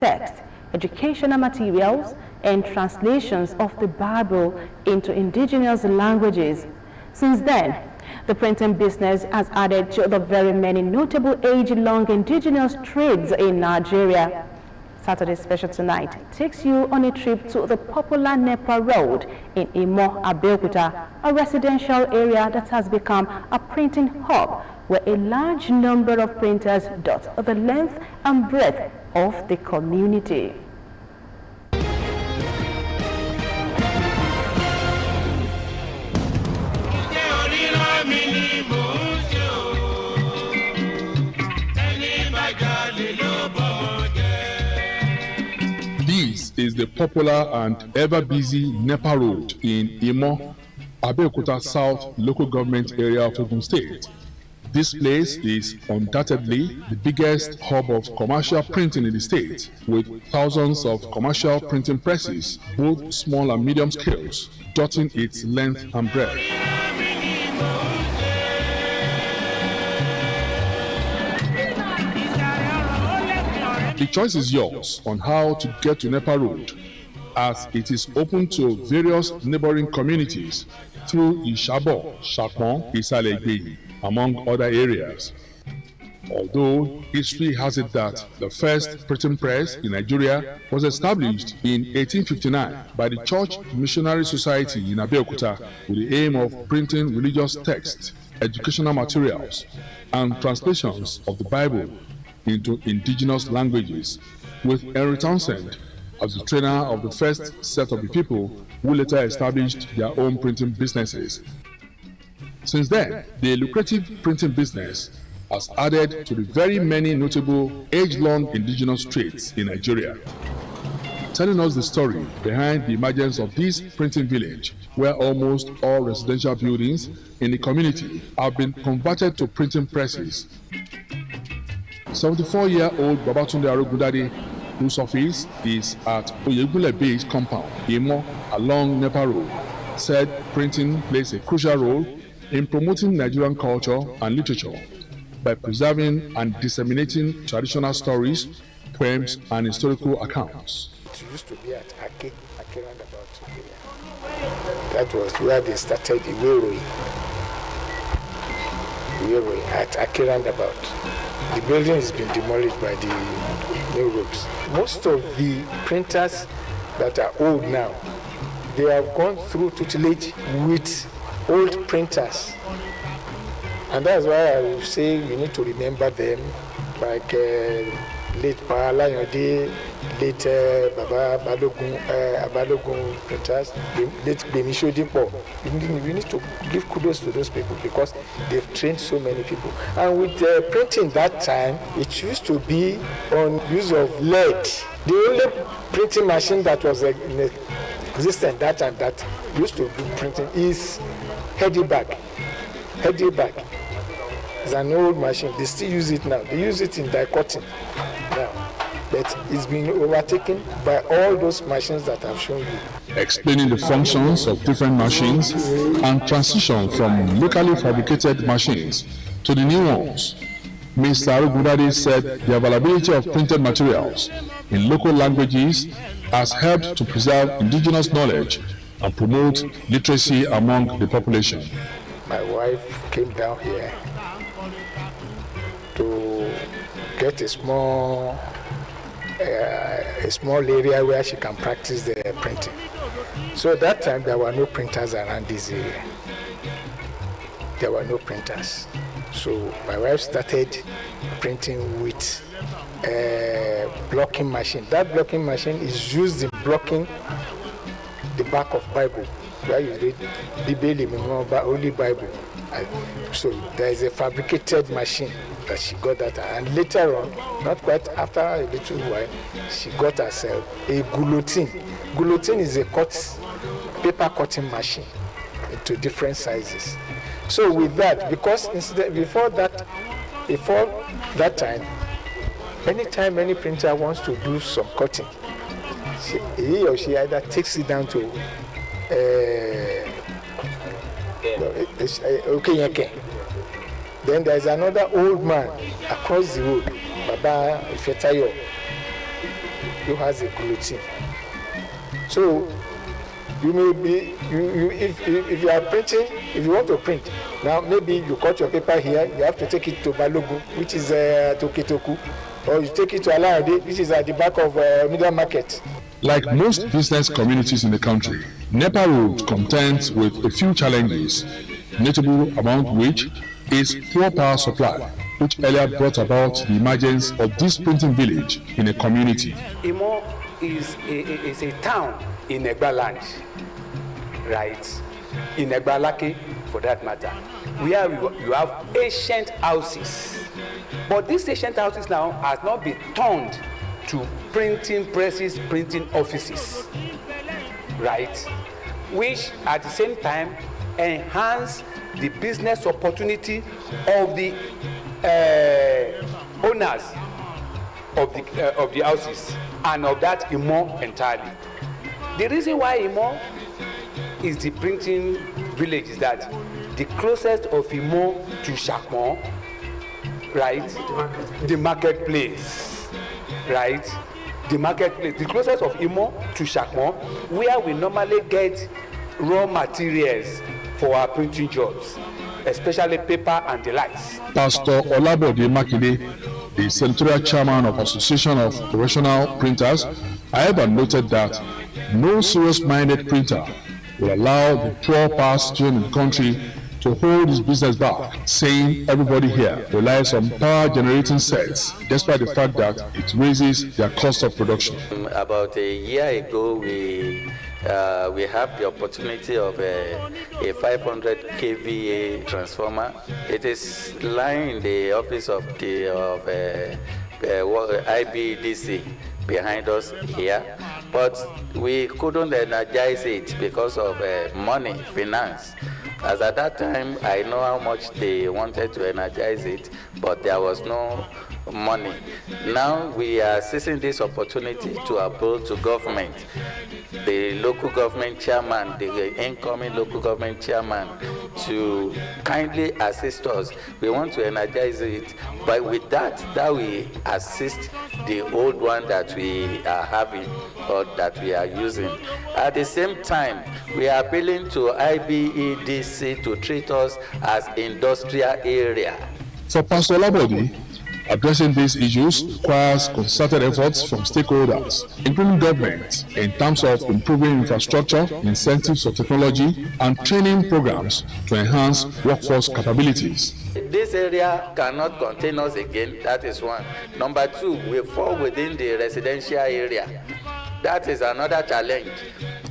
text, educational materials, and translations of the Bible into indigenous languages. Since then, the printing business has added to the very many notable age-long indigenous trades in Nigeria. Saturday Special Tonight takes you on a trip to the popular NEPA Road in Imo, Abeokuta, a residential area that has become a printing hub where a large number of printers dot the length and breadth of the community. This is the popular and ever-busy NEPA Road in Imo, Abeokuta South local government area of Ogun State. This place is undoubtedly the biggest hub of commercial printing in the state, with thousands of commercial printing presses, both small and medium scales, dotting its length and breadth. The choice is yours on how to get to NEPA Road, as it is open to various neighboring communities through Ishabo, Shapon, Isale, among other areas. Although history has it that the first printing press in Nigeria was established in 1859 by the Church Missionary Society in Abeokuta with the aim of printing religious texts, educational materials, and translations of the Bible into indigenous languages, with Henry Townsend as the trainer of the first set of the people who later established their own printing businesses. Since then, the lucrative printing business has added to the very many notable age-long indigenous trades in Nigeria. Telling us the story behind the emergence of this printing village, where almost all residential buildings in the community have been converted to printing presses. 74-year-old Babatunde Arogundade, whose office is at Oyegunle Base compound, Imo, along NEPA Road, said printing plays a crucial role in promoting Nigerian culture and literature by preserving and disseminating traditional stories, poems, and historical accounts. It used to be at Ake roundabout. That was where they started Iweroi at Ake roundabout. The building has been demolished by the new ropes. Most of the printers that are old now, they have gone through tutelage with old printers. And that's why I will say we need to remember them, like late Palayode, late Baba Balogun printers, late Bemisho Dipo. We need to give kudos to those people because they've trained so many people. And with printing that time, it used to be on use of lead. The only printing machine that was in existence that time that used to do printing is Heady Bag. It's an old machine. They still use it now. They use it in die cutting now. But it's been overtaken by all those machines that I've shown you. Explaining the functions of different machines and transition from locally fabricated machines to the new ones, Mr. Arogundade said the availability of printed materials in local languages has helped to preserve indigenous knowledge and promote literacy among the population. My wife came down here to get a small area where she can practice the printing. So at that time there were no printers around this area. There were no printers. So my wife started printing with a blocking machine. That blocking machine is used in blocking the back of Bible, where you read Bibeli, Holy Bible. So there is a fabricated machine that she got that, and later on, not quite after a little while, she got herself a guillotine. Guillotine is a paper cutting machine into different sizes. So with that, because before that time, anytime any printer wants to do some cutting, he or she either takes it down to okay. Then there is another old man across the road, Baba Ifetayo. who has a guillotine. So you may be if you are printing, if you want to print, now maybe you cut your paper here, you have to take it to Balogun, which is Tokitoku, or you take it to Alarade, which is at the back of Media Market. Like most business communities in the country, NEPA Road contends with a few challenges, notable among which is poor power supply, which earlier brought about the emergence of this printing village in a community. Imo is a town in Egba land, right? In Egba Lake, for that matter, where you have ancient houses. But these ancient houses now has not been turned to printing presses, printing offices, right? Which at the same time enhance the business opportunity of the owners of the houses and of that Imo entirely. The reason why Imo is the printing village is that the closest of Imo to Shakmo, right? The marketplace, right? The marketplace, the closest of Imo to Shakmo, where we normally get raw materials for our printing jobs, especially paper and the likes. Pastor Olabode Makinde, the senatorial chairman of Association of Professional Printers, however noted that no serious-minded printer will allow the poor power situation in the country to hold his business back, saying everybody here relies on power generating sets, despite the fact that it raises their cost of production. About a year ago, we have the opportunity of a 500 kVA transformer. It is lying in the office of IBDC behind us here, but we couldn't energize it because of money, finance. As at that time, I know how much they wanted to energize it, but there was no money. Now we are seizing this opportunity to appeal to government, the local government chairman, the incoming local government chairman, to kindly assist us. We want to energize it, but with that we assist the old one that we are having or that we are using. At the same time, we are appealing to IBEDC to treat us as industrial area. For Pastor Olabode, addressing these issues requires concerted efforts from stakeholders, including government, in terms of improving infrastructure, incentives for technology, and training programs to enhance workforce capabilities. This area cannot contain us again, that is one. Number two, we fall within the residential area. That is another challenge.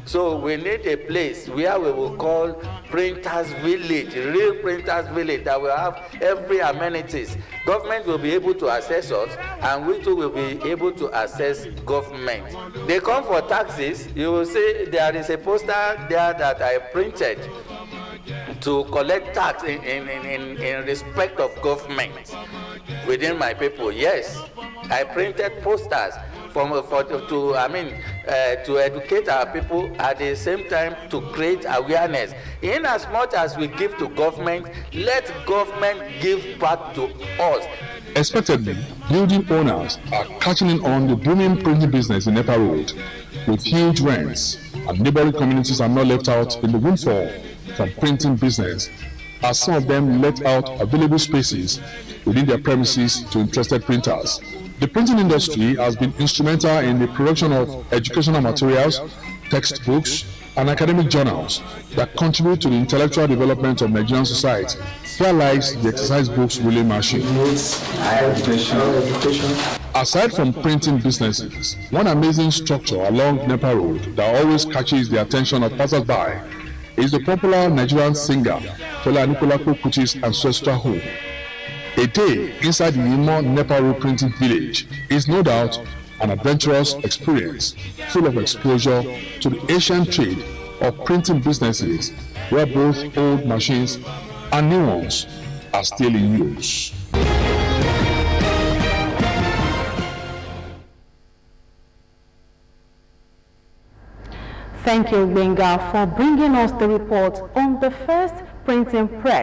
So we need a place where we will call printers village, real printers village, that will have every amenities. Government will be able to access us, and we too will be able to access government. They come for taxes. You will see there is a poster there that I printed to collect tax in respect of government within my people. Yes, I printed posters to educate our people, at the same time to create awareness. In as much as we give to government, let government give back to us. Expectedly, building owners are catching on the booming printing business in NEPA Road, with huge rents, and neighboring communities are not left out in the windfall from printing business, as some of them let out available spaces within their premises to interested printers. The printing industry has been instrumental in the production of educational materials, textbooks, and academic journals that contribute to the intellectual development of Nigerian society. Here lies the exercise books ruling machine. Aside from printing businesses, one amazing structure along NEPA Road that always catches the attention of passers-by is the popular Nigerian singer Fela Anikulapo Kuti's ancestral home. A day inside the Imo NEPA Road printing village is no doubt an adventurous experience full of exposure to the ancient trade of printing businesses, where both old machines and new ones are still in use. Thank you, Benga, for bringing us the report on the first printing press